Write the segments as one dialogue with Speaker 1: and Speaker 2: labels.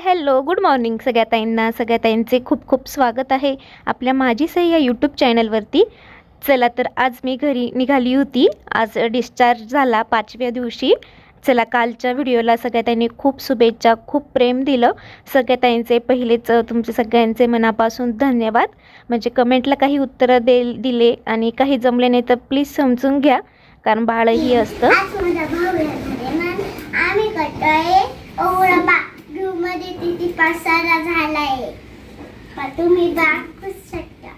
Speaker 1: Hello good morning सगळ्या ताईंना. सगळ्या ताईंचे खूप खूप स्वागत आहे आपल्या माझी सई या यूट्यूब चॅनलवरती. चला तर आज मी घरी निघाली होती. आज डिस्चार्ज झाला 5व्या दिवशी. चला कालच्या व्हिडिओला सगळ्या ताईंनी खूप शुभेच्छा, खूप प्रेम दिलं. सगळ्या ताईंचे पहिलेच तुमचे सगळ्यांचे मनापासून धन्यवाद. म्हणजे कमेंटला काही उत्तरं दिले आणि काही जमले नाही तर प्लीज समजून घ्या, कारण बाळही असतं.
Speaker 2: आम्ही करतोय मध्ये किती पसारा झालाय पण तुम्ही बागू शकता.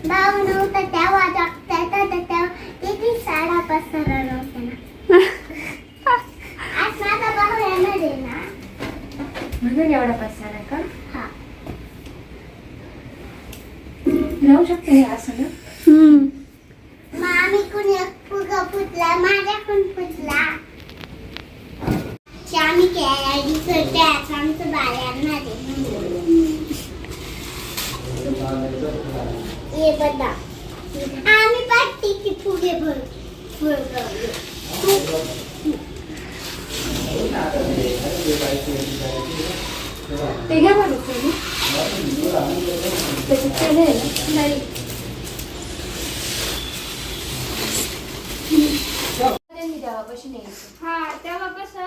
Speaker 2: भाऊ नव्हता तेव्हा तेव्हा किती साडा पसारा नव्हता ना. आज माझा भाऊ येणार आहे ना,
Speaker 3: म्हणून एवढा पसारा का?
Speaker 2: हा
Speaker 3: राहू शकते हे असं ना.
Speaker 2: मग आम्ही कुणी फुगा फुटला, माझ्याकडून फुटला. आम्ही कॅडी करते आमचं बाळ्यांना ये बघा. आम्ही पाठीचे फुगे फुगवले.
Speaker 3: ते घ्या बरं तुम्ही. त्याच्यात तेल आहे ना? नाही. त्यांनी देवापाशी न्यायचं.
Speaker 2: हा तेव्हा कसं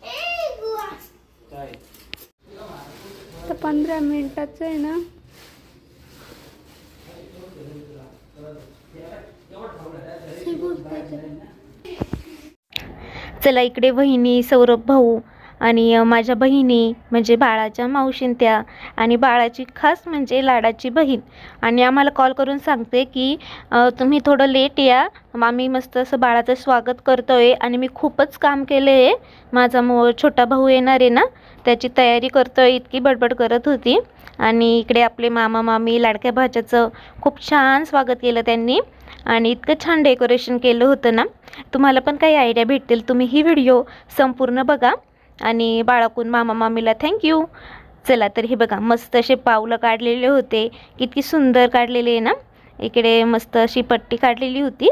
Speaker 2: ए गुआ
Speaker 3: तर 15 मिनिटाचं आहे ना.
Speaker 1: चला इकडे वहिनी, सौरभ भाऊ आणि माझ्या बहिणी म्हणजे बाळाच्या मावशीन त्या आणि बाळाची खास म्हणजे लाडाची बहीण. आणि आम्हाला कॉल करून सांगते की तुम्ही थोडं लेट या, आम्ही मस्त असं बाळाचं स्वागत करतोय आणि मी खूपच काम केलं आहे. माझा छोटा भाऊ येणार आहे ना, त्याची तयारी करतोय, इतकी बडबड करत होती. आणि इकडे आपले मामा मामी लाडक्या भाच्याचं खूप छान स्वागत केलं त्यांनी आणि इतकं छान डेकोरेशन केलं होतं ना. तुम्हाला पण काही आयडिया भेटतील, तुम्ही ही व्हिडिओ संपूर्ण बघा. आणि बाळाकून मामा मामीला थँक्यू. चला तर हे बघा मस्त असे पावलं काढलेले होते, किती सुंदर काढलेले आहे ना. इकडे मस्त अशी पट्टी काढलेली होती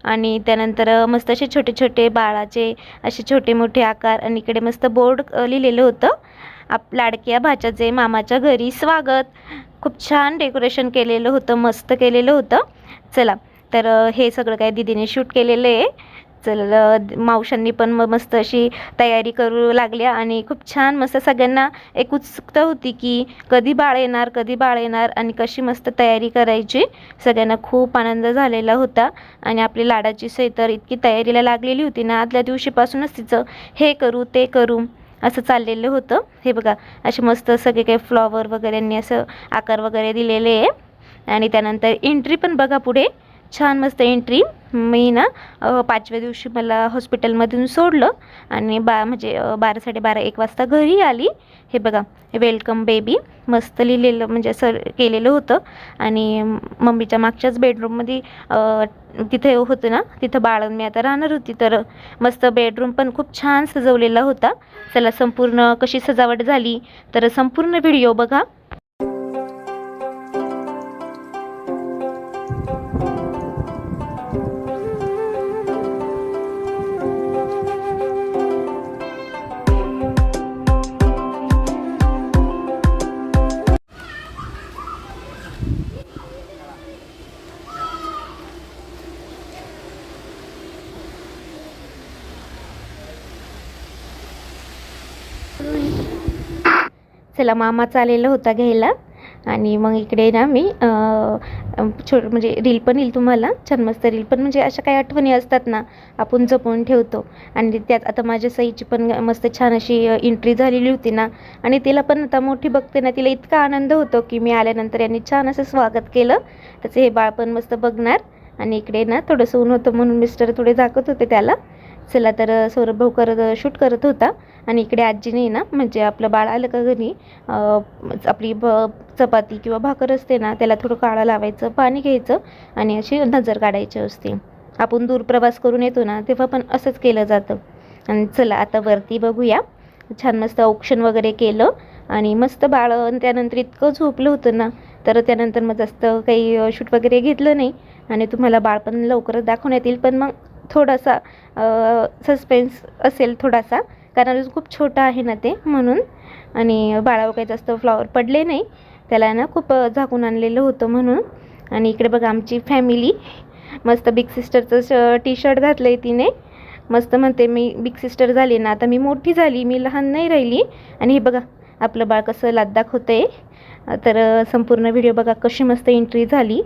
Speaker 1: आणि त्यानंतर मस्त असे छोटे छोटे बाळाचे असे छोटे मोठे आकार. आणि इकडे मस्त बोर्ड लिहिलेलं होतं लाडक्या भाच्याचे मामाच्या घरी स्वागत. खूप छान डेकोरेशन केलेलं होतं, मस्त केलेलं होतं. चला तर हे सगळं काय दीदीने शूट केलेलं आहे. चला मावशांनी पण मस्त अशी तयारी करू लागल्या आणि खूप छान मस्त सगळ्यांना एक उत्सुकता होती की कधी बाळ येणार, कधी बाळ येणार आणि कशी मस्त तयारी करायची. सगळ्यांना खूप आनंद झालेला होता. आणि आपली लाडाची सई तर इतकी तयारीला लागलेली होती ना, आदल्या दिवशीपासूनच तिचं हे करू ते करू असं चाललेलं होतं. हे बघा असे मस्त सगळे काही फ्लॉवर वगैरेंनी असं आकार वगैरे दिलेले आहे. आणि त्यानंतर एंट्री पण बघा पुढे छान मस्त एंट्री. मी ना 5व्या दिवशी मला हॉस्पिटलमधून सोडलं आणि म्हणजे 12 साडेबारा 1 वाजता घरी आली. हे बघा वेलकम बेबी मस्त लिहिलेलं म्हणजे असं केलेलं होतं. आणि मम्मीच्या मागच्याच बेडरूममध्ये तिथे होतं ना, तिथं बाळण मी आता राहणार होती. तर मस्त बेडरूम पण खूप छान सजवलेला होता. चला संपूर्ण कशी सजावट झाली तर संपूर्ण व्हिडिओ बघा. चला मामा चाललेला होता घ्यायला. आणि मग इकडे ना मी म्हणजे रील पण येईल तुम्हाला छान मस्त रील पण, म्हणजे अशा काही आठवणी असतात ना आपण जपून ठेवतो. आणि त्यात आता माझ्या सईची पण मस्त छान अशी एंट्री झालेली होती ना. आणि तिला पण आता मोठी बघते ना, तिला इतका आनंद होतो की मी आल्यानंतर यांनी छान असं स्वागत केलं. त्याचं हे बाळ पण मस्त बघणार. आणि इकडे ना थोडंसं ऊन होतं म्हणून मिस्टर थोडे झाकत होते त्याला. चला तर सौरभ भाऊ शूट करत होता. आणि इकडे आजीने ना म्हणजे आपलं बाळ आलं का घरी आपली चपाती किंवा भाकर असते ना, त्याला थोडं काळं लावायचं, पाणी घ्यायचं आणि अशी नजर काढायची असते. आपण दूर प्रवास करून येतो ना तेव्हा पण असंच केलं जातं. आणि चला आता वरती बघूया. छान मस्त औक्षण वगैरे केलं आणि मस्त बाळ. त्यानंतर इतकं झोपलं होतं ना, तर त्यानंतर मग जास्त काही शूट वगैरे घेतलं नाही. आणि तुम्हाला बाळ पण लवकरच दाखवण्यात येईल, पण मग थोडासा सस्पेन्स असेल थोडासा कारण अजून खूप छोटं आहे ना ते म्हणून. आणि बाळावर काही जास्त फ्लॉवर पडले नाही, त्याला ना खूप झाकून आणलेलं होतं म्हणून. आणि इकडे बघा आमची फॅमिली मस्त बिग सिस्टरचं टी शर्ट घातलं आहे तिने. मस्त म्हणते मी बिग सिस्टर झाली ना, आता मी मोठी झाली, मी लहान नाही राहिली. आणि हे बघा आपलं बाळ कसं लाद दाखवतं आहे. तर संपूर्ण व्हिडिओ बघा कशी मस्त एंट्री झाली.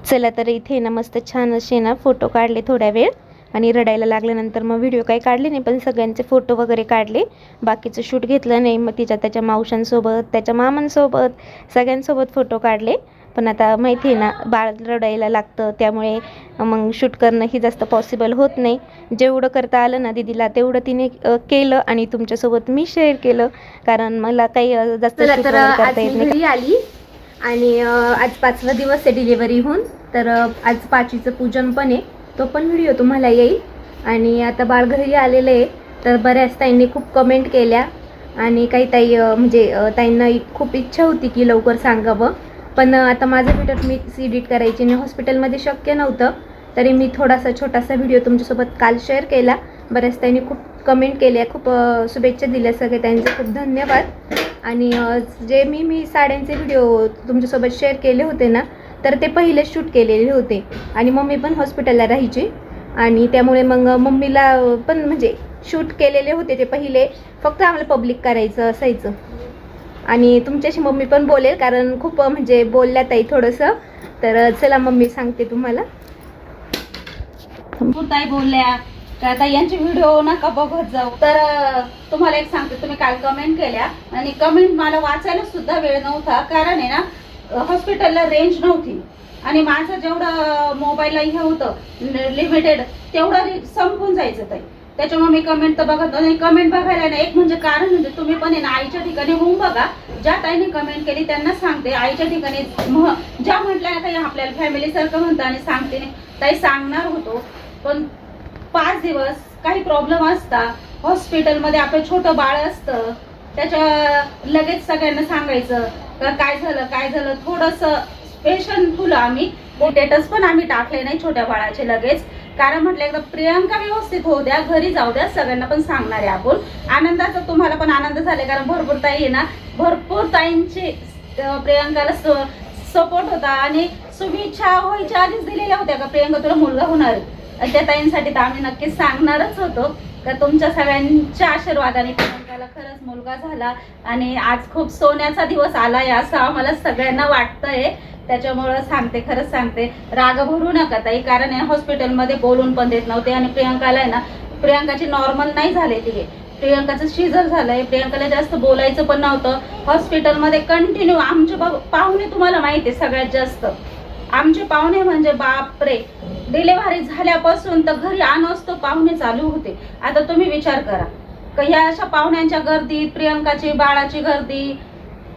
Speaker 1: चला तर इथे ना मस्त छान असे ना फोटो काढले थोड्या वेळ. आणि रडायला लागल्यानंतर मग व्हिडिओ काही काढले नाही, पण सगळ्यांचे फोटो वगैरे काढले. बाकीचं शूट घेतलं नाही. मग त्याच्या मावशांसोबत, त्याच्या मामांसोबत, सगळ्यांसोबत फोटो काढले. पण आता माहिती आहे ना बाळ रडायला लागतं, त्यामुळे मग शूट करणं ही जास्त पॉसिबल होत नाही. जेवढं करता आलं ना दीदीला तेवढं तिने केलं आणि तुमच्यासोबत मी शेअर केलं, कारण मला काही जास्त shoot वगैरे करता येत नाही. आली आणि आज 5वा दिवस आहे डिलिव्हरी होऊन. तर आज 5वीचं पूजन पण आहे, तो पण व्हिडिओ तुम्हाला येईल. आणि आता बाळ घरी आलेलं आहे. तर बऱ्याच ताईंनी खूप कमेंट केल्या आणि काही ताई म्हणजे ताईंना खूप इच्छा होती की लवकर सांगावं. पण आता माझं व्हिडिओ मी एडिट करायची आणि हॉस्पिटलमध्ये शक्य नव्हतं, तरी मी थोडासा छोटासा व्हिडिओ तुमच्यासोबत काल शेअर केला. बऱ्याच ताईंनी खूप कमेंट केल्या, खूप शुभेच्छा दिल्या, सगळे त्यांचे खूप धन्यवाद. आणि जे मी साड्यांचे व्हिडिओ तुमच्यासोबत शेअर केले होते ना, तर ते पहिले शूट केलेले होते. आणि मम्मी पण हॉस्पिटलला राहायची आणि त्यामुळे मग मम्मीला पण म्हणजे शूट केलेले होते ते पहिले, फक्त आम्हाला पब्लिक करायचं असायचं. आणि तुमच्याशी मम्मी पण बोलेल, कारण खूप म्हणजे बोलल्या ताई थोडंसं. तर चला मम्मी सांगते तुम्हाला.
Speaker 4: ताई बोलल्या तर आता यांचे व्हिडिओ नका बघत जाऊ. तर तुम्हाला एक सांगते, तुम्ही काल कमेंट केल्या आणि कमेंट मला वाचायला सुद्धा वेळ नव्हता, कारण आहे ना हॉस्पिटलला रेंज नव्हती आणि माझं जेवढं मोबाईलला हे होतं लिमिटेड तेवढं संपून जायचं ताई. त्याच्यामुळे मी कमेंट तर बघत नाही. कमेंट बघायला ना एक म्हणजे कारण म्हणजे तुम्ही पण आहे ना आईच्या ठिकाणी होऊन बघा. ज्या ताईने कमेंट केली त्यांना सांगते, आईच्या ठिकाणी ज्या म्हटल्या ना काही आपल्याला फॅमिली सारखं म्हणतं आणि सांगते ताई सांगणार होतो, पण 5 दिवस काही प्रॉब्लेम असता, हॉस्पिटलमध्ये आपलं छोटं बाळ असतं, त्याच्या लगेच सगळ्यांना सांगायचं काय झालं. थोडंसं पेशंट फुलं आम्ही स्टेटस पण आम्ही टाकले नाही छोट्या बाळाचे लगेच, कारण म्हटलं एकदा प्रियंका व्यवस्थित होऊ द्या, घरी जाऊ द्या, सगळ्यांना पण सांगणार आहे आपण. आनंदाचा तुम्हाला पण आनंद झाला, कारण भरपूर ताई आहे ना, भरपूर ताईंची प्रियंकाला सपोर्ट होता आणि शुभेच्छा व्हायच्या आधीच दिलेल्या होत्या का प्रियंका तुला मुलगा होणार आहे. त्या ताईंसाठी तर आम्ही नक्कीच सांगणारच होतो का तुमच्या सगळ्यांच्या आशीर्वादाने प्रियंकाला खरंच मुलगा झाला आणि आज खूप सोन्याचा दिवस आलाय असं आम्हाला सगळ्यांना वाटतंय. त्याच्यामुळं सांगते, खरंच सांगते, राग भरू नका ताई, कारण हॉस्पिटलमध्ये बोलून पण देत नव्हते आणि प्रियंकाला आहे ना, प्रियंकाची नॉर्मल नाही झाले तिथे, प्रियंकाचं शिजर झालंय, प्रियंकाला जास्त बोलायचं पण नव्हतं. हॉस्पिटलमध्ये कंटिन्यू आमचे पाहुणे तुम्हाला माहिती आहे सगळ्यात जास्त आमचे पाहुणे म्हणजे बापरे, डिलेव्हरी झाल्यापासून तर घरी आणच तो पाहुणे चालू होते. आता तुम्ही विचार करा का ह्या अशा पाहुण्यांच्या गर्दीत प्रियंकाची बाळाची गर्दी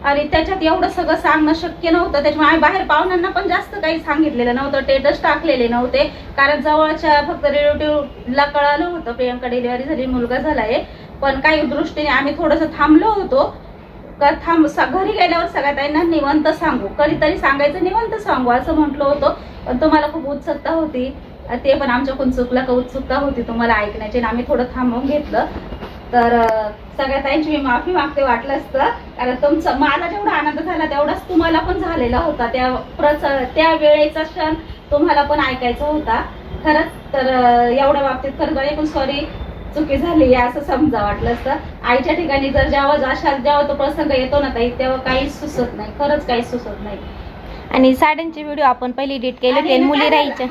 Speaker 4: आणि त्याच्यात एवढं सगळं सांगणं शक्य नव्हतं. त्याच्यामुळे आम्ही बाहेर पाहुण्यांना पण जास्त काही सांगितलेलं नव्हतं, स्टेटस टाकलेले नव्हते, कारण जवळच्या फक्त रिलेटिव्हला कळालं होतं प्रियंका डिलिव्हरी झाली, मुलगा झालाय. पण काही दृष्टीने आम्ही थोडंसं थांबलो होतो का घरी गेल्यावर सगळ्या ताईंना निवंत सांगू, कधीतरी सांगायचं निवंत सांगू असं म्हटलं होतं. पण तुम्हाला खूप उत्सुकता होती, ते पण आमच्याकडून चुकलं का उत्सुकता होती तुम्हाला ऐकण्याची, आणि आम्ही थोडं थांबवून घेतलं. तर सगळ्या ताईंची मी माफी मागते वाटलं असतं, कारण तुमचं मला जेवढा आनंद झाला तेवढाच तुम्हाला पण झालेला होता. त्या वेळेचा क्षण तुम्हाला पण ऐकायचा होता खरंच. तर एवढ्या बाबतीत खरंच पण सॉरी, चुकी झाली असं समजा वाटलं असतं. आईच्या ठिकाणी जर जेव्हा तो प्रसंग येतो ना ताई, तेव्हा काहीच सुचत नाही, खरंच काहीच सुचत नाही.
Speaker 1: आणि साड्यांचे व्हिडिओ आपण पहिले एडिट केले ते मुली राहायच्या,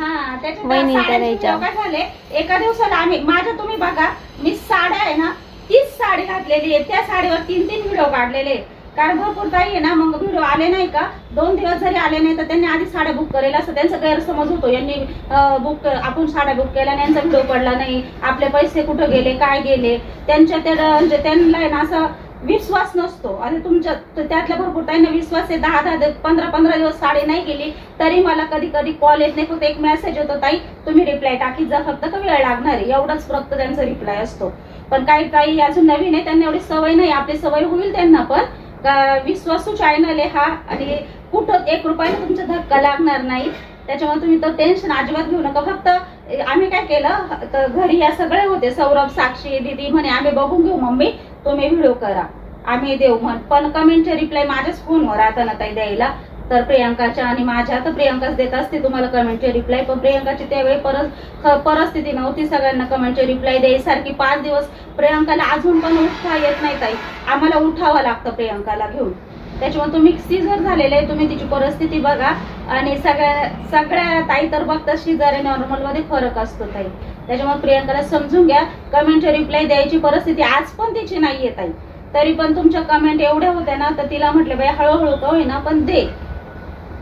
Speaker 1: वहिनी राहायच्या.
Speaker 4: काय झाले एका दिवसाला आम्ही तुम्ही बघा, मी साड्या आहे ना 30 साडी घातलेली आहे, त्या साडीवर 3-3 व्हिडिओ काढलेले, कारण भरपूर ताई आहे ना मग व्हिडिओ आले नाही का, 2 दिवस जरी आले नाही तर त्यांनी आधी साड्या बुक करेल असं त्यांचा गैरसमज होतो. यांनी आपण साड्या बुक केल्या आणि यांचा व्हिडिओ पडला नाही, आपले पैसे कुठं गेले काय गेले, त्यांच्या म्हणजे त्यांना आहे ना असा विश्वास नसतो. आणि तुमच्या त्यातल्या भरपूर ताईंना विश्वास आहे, 10-10 15-15 दिवस साडी नाही गेली तरी मला कधी कधी कॉल येत नाही, फक्त एक मेसेज होतो ताई तुम्ही रिप्लाय टाकीत जा, फक्त का वेळ लागणार आहे, एवढाच फक्त त्यांचा रिप्लाय असतो. पण काही ताई अजून नवीन आहे, त्यांना एवढी सवय नाही, आपली सवय होईल त्यांना पण का विश्वासू चॅनल आहे हा आणि कुठं 1 रुपयाला तुमचा धक्का लागणार नाही. त्याच्यामुळे तुम्ही तर टेन्शन अजिबात घेऊ नका. फक्त आम्ही काय केलं तर घरी या सगळे होते, सौरभ, साक्षी, दीदी म्हणे आम्ही बघून घेऊ मम्मी, तुम्ही व्हिडिओ करा आम्ही देऊ म्हण. पण कमेंटचे रिप्लाय माझ्याच फोनवर आता ना ताई द्यायला, तर प्रियंकाच्या आणि माझ्या तर प्रियंकाच देत असते तुम्हाला कमेंटचे रिप्लाय. पण प्रियंकाची त्यावेळी परिस्थिती नव्हती सगळ्यांना कमेंटचे रिप्लाय द्यायसारखी. 5 दिवस प्रियंकाला अजून पण उठता येत नाही ताई, आम्हाला उठावं लागतं प्रियंकाला घेऊन. त्याच्यामुळे तुम्ही सिझर झालेले आहे, तुम्ही तिची परिस्थिती बघा. आणि सगळ्या ताई तर बघतात सिझर आणि नॉर्मल मध्ये फरक असतो ताई. त्याच्यामुळे प्रियंकाला समजून घ्या, कमेंटचे रिप्लाय द्यायची परिस्थिती आज पण तिची नाहीये ताई. तरी पण तुमच्या कमेंट एवढ्या होत्या ना, तर तिला म्हटलं बाई हळूहळू का होईना पण दे.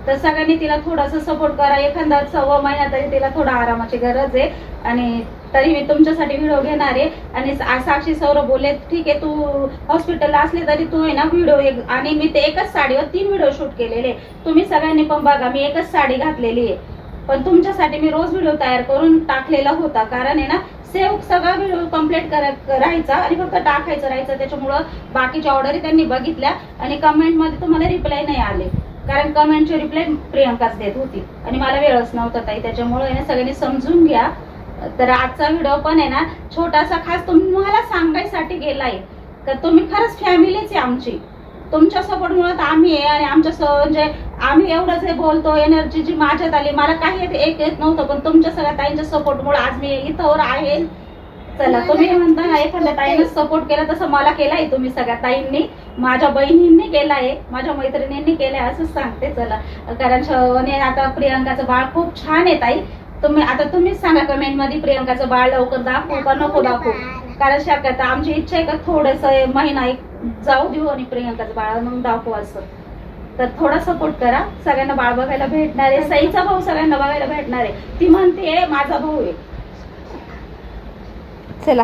Speaker 4: तर सगळ्यांनी तिला थोडासा सपोर्ट करा, एखादा 1.25 महिना तरी तिला थोडा आरामाची गरज आहे. आणि तरी मी तुमच्यासाठी व्हिडिओ घेणार आहे. आणि साक्षी, सौरभ बोलले ठीक आहे तू हॉस्पिटलला असले तरी तू आहे ना व्हिडिओ आणि मी ते एकच साडीवर 3 व्हिडिओ शूट केलेले, तुम्ही सगळ्यांनी पण बघा. मी एकच साडी घातलेली आहे, पण तुमच्यासाठी मी रोज व्हिडिओ तयार करून टाकलेला होता, कारण आहे ना सेव्ह सगळा व्हिडिओ कम्प्लीट राहायचा आणि फक्त टाकायचं राहायचं. त्याच्यामुळं बाकीच्या ऑर्डरी त्यांनी बघितल्या आणि कमेंटमध्ये तुम्हाला रिप्लाय नाही आले, कारण कमेंटचे रिप्लाय प्रियंकाच देत होती आणि मला वेळच नव्हता ताई. त्याच्यामुळे सगळ्यांनी समजून घ्या. तर आजचा व्हिडिओ पण आहे ना छोटासा खास तुम्हाला सांगायसाठी गेलाय का तुम्ही खरंच फॅमिलीच आहे आमची. तुमच्या सपोर्टमुळे तर आम्ही आहे आणि आमच्या म्हणजे आम्ही एवढंच हे बोलतो, एनर्जी जी माझ्यात आली, मला काही एक येत नव्हतं, पण तुमच्या सगळ्या ताईंच्या सपोर्टमुळे आज मी इथं आहे. चला, तुम्ही म्हणता ना एखाद्या ताईने सपोर्ट केला तसं मला केलाय तुम्ही सगळ्या ताईंनी, माझ्या बहिणींनी केलाय, माझ्या मैत्रिणींनी केलाय असंच सांगते. चला, कारण आता प्रियंकाचं बाळ खूप छान आहे ताई. तुम्हीच सांगा कमेंट मध्ये प्रियंकाचं बाळ लवकर दाखवू का नको दाखवू, कारण शक्यता आमची इच्छा आहे का थोडस महिना एक जाऊ देऊ आणि प्रियंकाचं बाळ मग दाखवू असं. तर थोडा सपोर्ट करा, सगळ्यांना बाळ बघायला भेटणार आहे. सईचा भाऊ सगळ्यांना बघायला भेटणार आहे, ती म्हणते माझा भाऊ आहे.
Speaker 1: चला.